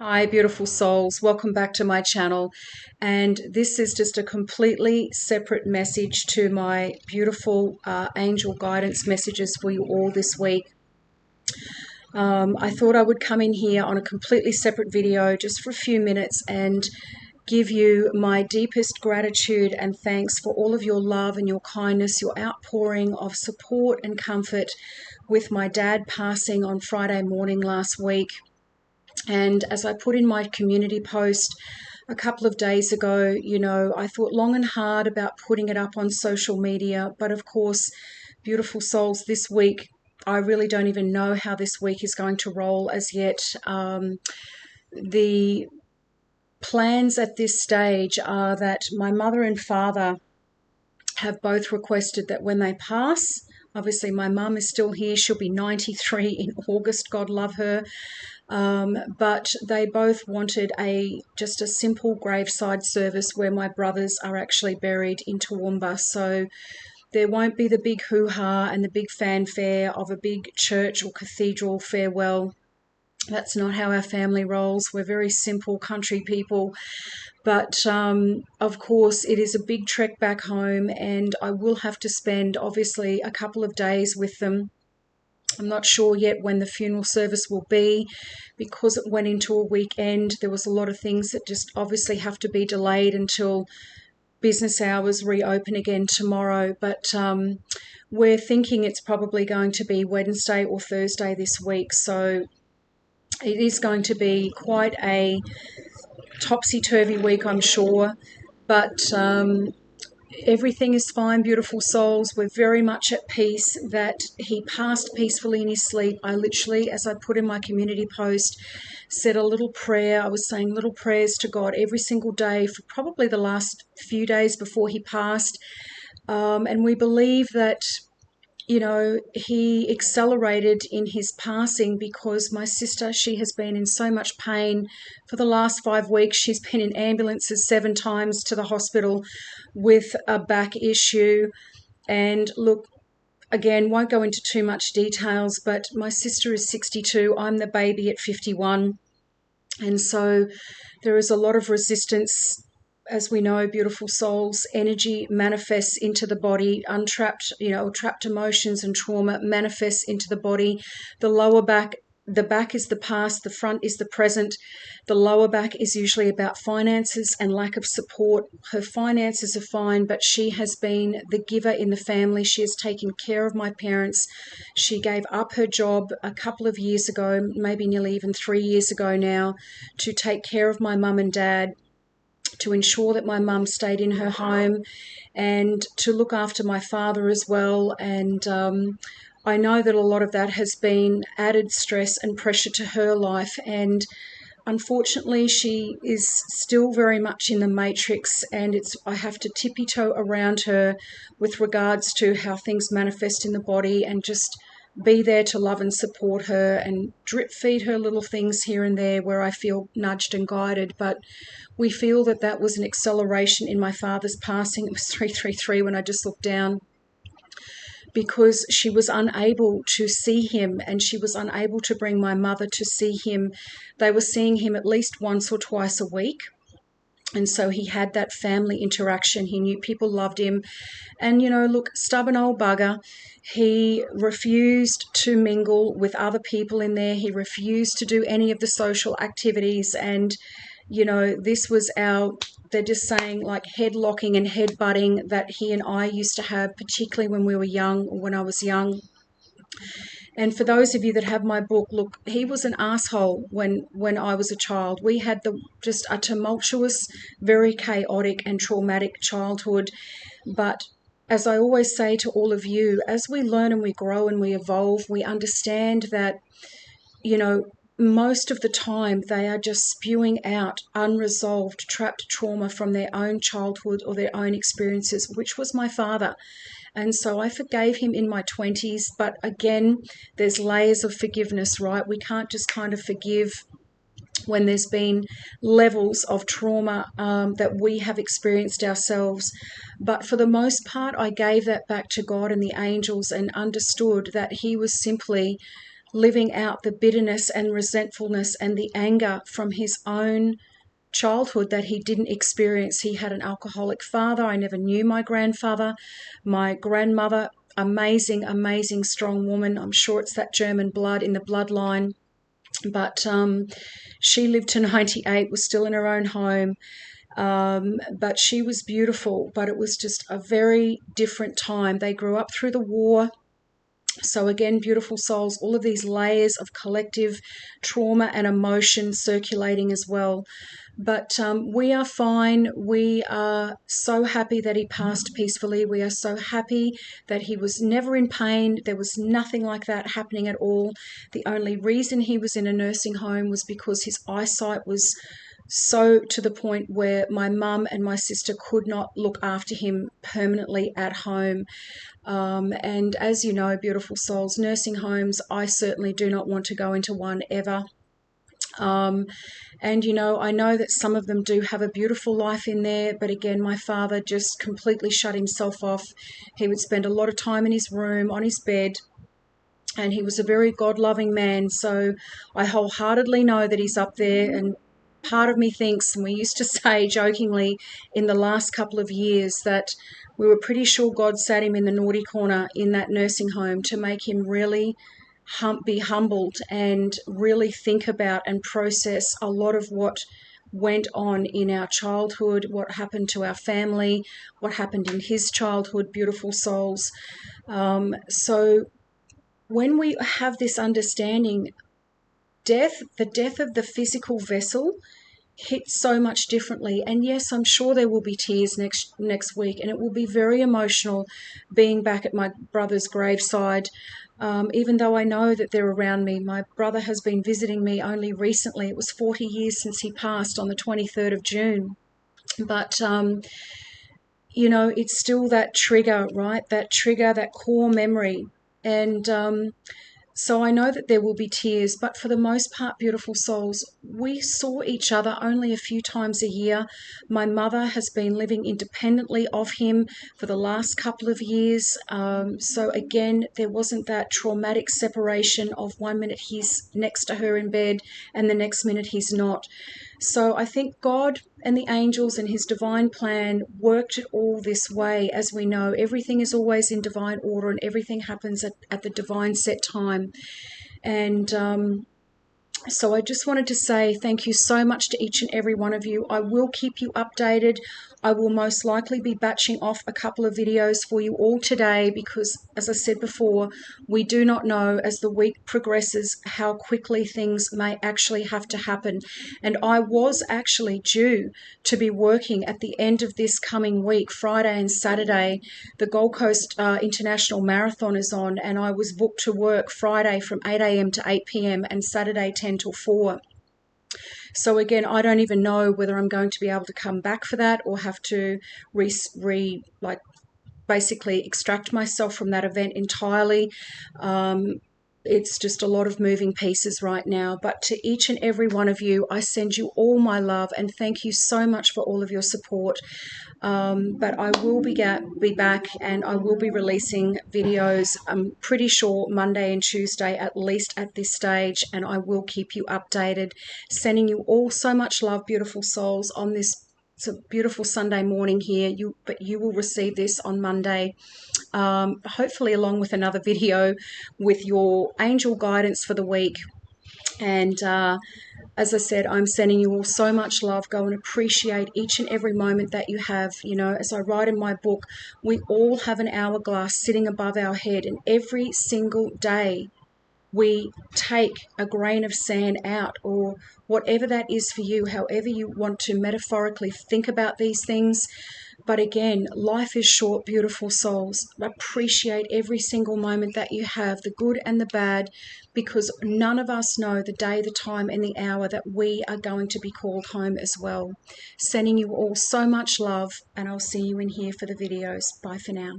Hi, beautiful souls. Welcome back to my channel. And this is just a completely separate message to my beautiful angel guidance messages for you all this week. I thought I would come in here on a completely separate video just for a few minutes and give you my deepest gratitude and thanks for all of your love and your kindness, your outpouring of support and comfort with my dad passing on Friday morning last week. And as I put in my community post a couple of days ago, I thought long and hard about putting it up on social media. But of course, beautiful souls, this week, I really don't even know how this week is going to roll as yet. The plans at this stage are that my mother and father have both requested that when they pass, obviously my mum is still here, she'll be 93 in August, God love her. But they both wanted just a simple graveside service where my brothers are actually buried in Toowoomba. So there won't be the big hoo-ha and the big fanfare of a big church or cathedral farewell. That's not how our family rolls. We're very simple country people. But of course, it is a big trek back home, and I will have to spend, obviously, a couple of days with them. I'm not sure yet when the funeral service will be because it went into a weekend. There was a lot of things that just obviously have to be delayed until business hours reopen again tomorrow. But we're thinking it's probably going to be Wednesday or Thursday this week. So it is going to be quite a topsy-turvy week, I'm sure. But everything is fine, beautiful souls. We're very much at peace that he passed peacefully in his sleep. I literally, as I put in my community post, said a little prayer. I was saying little prayers to God every single day for probably the last few days before he passed. And we believe that he accelerated in his passing because my sister, she has been in so much pain for the last 5 weeks. She's been in ambulances 7 times to the hospital with a back issue. And look, again, won't go into too much details, but my sister is 62. I'm the baby at 51. And so there is a lot of resistance. As we know, beautiful souls, energy manifests into the body, untrapped, trapped emotions and trauma manifests into the body. The back is the past, the front is the present. The lower back is usually about finances and lack of support. Her finances are fine, but she has been the giver in the family. She has taken care of my parents. She gave up her job a couple of years ago, maybe nearly even 3 years ago now, to take care of my mum and dad, to ensure that my mum stayed in her home, and to look after my father as well. And I know that a lot of that has been added stress and pressure to her life, and unfortunately she is still very much in the matrix, and I have to tippy-toe around her with regards to how things manifest in the body, and just be there to love and support her and drip feed her little things here and there where I feel nudged and guided. But we feel that that was an acceleration in my father's passing. It was 333 when I just looked down, because she was unable to see him, and she was unable to bring my mother to see him. They were seeing him at least once or twice a week. And so he had that family interaction. He knew people loved him. And, look, stubborn old bugger. He refused to mingle with other people in there. He refused to do any of the social activities. And, this was they're just saying, like, head locking and head butting that he and I used to have, particularly when we were young, or when I was young. And for those of you that have my book, look, he was an asshole when I was a child. We had just a tumultuous, very chaotic and traumatic childhood. But as I always say to all of you, as we learn and we grow and we evolve, we understand that, most of the time they are just spewing out unresolved, trapped trauma from their own childhood or their own experiences, which was my father. And so I forgave him in my 20s. But again, there's layers of forgiveness, right? We can't just kind of forgive when there's been levels of trauma that we have experienced ourselves. But for the most part, I gave that back to God and the angels, and understood that he was simply living out the bitterness and resentfulness and the anger from his own childhood that he didn't experience. He had an alcoholic father. I never knew my grandfather. My grandmother, amazing, amazing, strong woman. I'm sure it's that German blood in the bloodline. But she lived to 98, was still in her own home. But she was beautiful, but it was just a very different time. They grew up through the war. So again, beautiful souls, all of these layers of collective trauma and emotion circulating as well. But we are fine. We are so happy that he passed peacefully. We are so happy that he was never in pain. There was nothing like that happening at all. The only reason he was in a nursing home was because his eyesight was so to the point where my mum and my sister could not look after him permanently at home. And as you know, beautiful souls, nursing homes, I certainly do not want to go into one ever. And, you know, I know that some of them do have a beautiful life in there, but again, my father just completely shut himself off. He would spend a lot of time in his room, on his bed, and he was a very God-loving man. So I wholeheartedly know that he's up there, and part of me thinks, and we used to say jokingly in the last couple of years, that we were pretty sure God sat him in the naughty corner in that nursing home to make him really be humbled and really think about and process a lot of what went on in our childhood, what happened to our family, what happened in his childhood, beautiful souls. So when we have this understanding, the death of the physical vessel hits so much differently. And yes, I'm sure there will be tears next week, and it will be very emotional being back at my brother's graveside. Even though I know that they're around me, my brother has been visiting me only recently. It was 40 years since he passed on the 23rd of June. But, you know, it's still that trigger, right? That trigger, that core memory. And so I know that there will be tears, but for the most part, beautiful souls, we saw each other only a few times a year. My mother has been living independently of him for the last couple of years. So again, there wasn't that traumatic separation of 1 minute he's next to her in bed and the next minute he's not. So I think God and the angels and his divine plan worked it all this way. As we know, everything is always in divine order and everything happens at the divine set time. And so I just wanted to say thank you so much to each and every one of you. I will keep you updated. I will most likely be batching off a couple of videos for you all today because, as I said before, we do not know as the week progresses how quickly things may actually have to happen. And I was actually due to be working at the end of this coming week, Friday and Saturday. The Gold Coast International Marathon is on, and I was booked to work Friday from 8 a.m. to 8 p.m. and Saturday 10 till 4. So again, I don't even know whether I'm going to be able to come back for that or have to basically extract myself from that event entirely. It's just a lot of moving pieces right now. But to each and every one of you, I send you all my love and thank you so much for all of your support. But I will be back and I will be releasing videos, I'm pretty sure Monday and Tuesday, at least at this stage, and I will keep you updated. Sending you all so much love, beautiful souls, on this. It's a beautiful Sunday morning here, but you will receive this on Monday, hopefully along with another video with your angel guidance for the week. And as I said, I'm sending you all so much love. Go and appreciate each and every moment that you have. You know, as I write in my book, we all have an hourglass sitting above our head, and every single day we take a grain of sand out, or whatever that is for you, however you want to metaphorically think about these things. But again, life is short, beautiful souls. Appreciate every single moment that you have, the good and the bad, because none of us know the day, the time, and the hour that we are going to be called home as well. Sending you all so much love, and I'll see you in here for the videos. Bye for now.